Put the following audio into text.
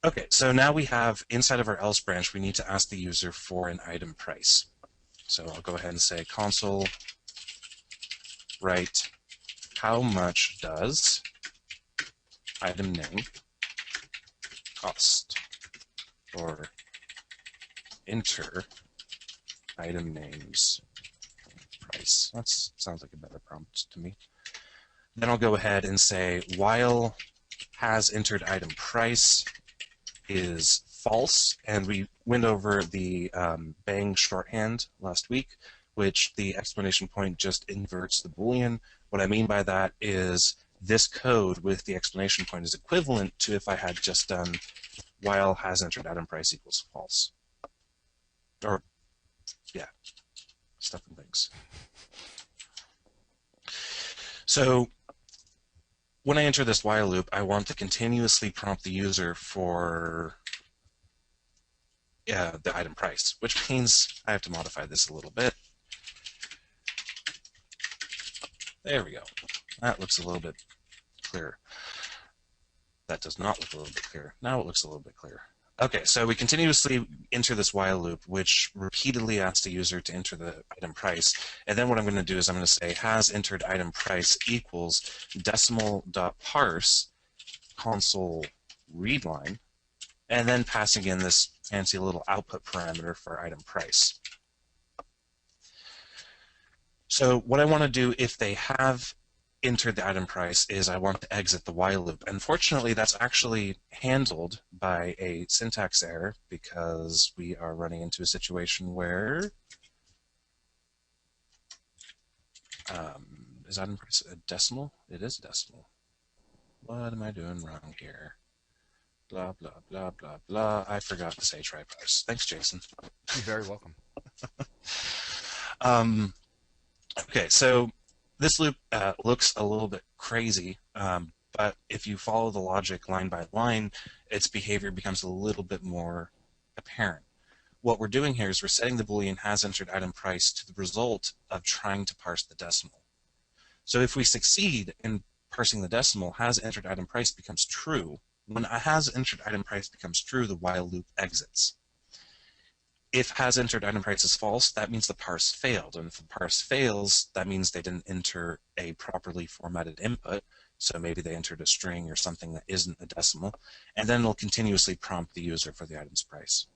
Okay, so now we have, inside of our else branch, we need to ask the user for an item price. So I'll go ahead and say console write how much does item name cost, or enter item names price. That sounds like a better prompt to me. Then I'll go ahead and say while has entered item price is false, and we went over the bang shorthand last week, which the exclamation point just inverts the Boolean. What I mean by that is this code with the exclamation point is equivalent to if I had just done while has entered item price equals false. Or, yeah, stuff and things. So when I enter this while loop, I want to continuously prompt the user for the item price, which means I have to modify this a little bit. There we go. That looks a little bit clearer. That does not look a little bit clearer. Now it looks a little bit clearer. Okay, so we continuously enter this while loop, which repeatedly asks the user to enter the item price. And then what I'm going to do is I'm going to say has entered item price equals decimal.parse console readline, and then passing in this fancy little output parameter for item price. So what I want to do if they have entered the item price is I want to exit the while loop. Unfortunately, that's actually handled by a syntax error because we are running into a situation where is item price a decimal? It is a decimal. What am I doing wrong here? Blah, blah, blah, blah, blah. I forgot to say try parse. Thanks, Jason. You're very welcome. Okay, so this loop looks a little bit crazy, but if you follow the logic line by line, its behavior becomes a little bit more apparent. What we're doing here is we're setting the Boolean has entered item price to the result of trying to parse the decimal. So if we succeed in parsing the decimal, has entered item price becomes true. When has entered item price becomes true, the while loop exits. If has entered item price is false, that means the parse failed. And if the parse fails, that means they didn't enter a properly formatted input. So maybe they entered a string or something that isn't a decimal. And then it'll continuously prompt the user for the item's price.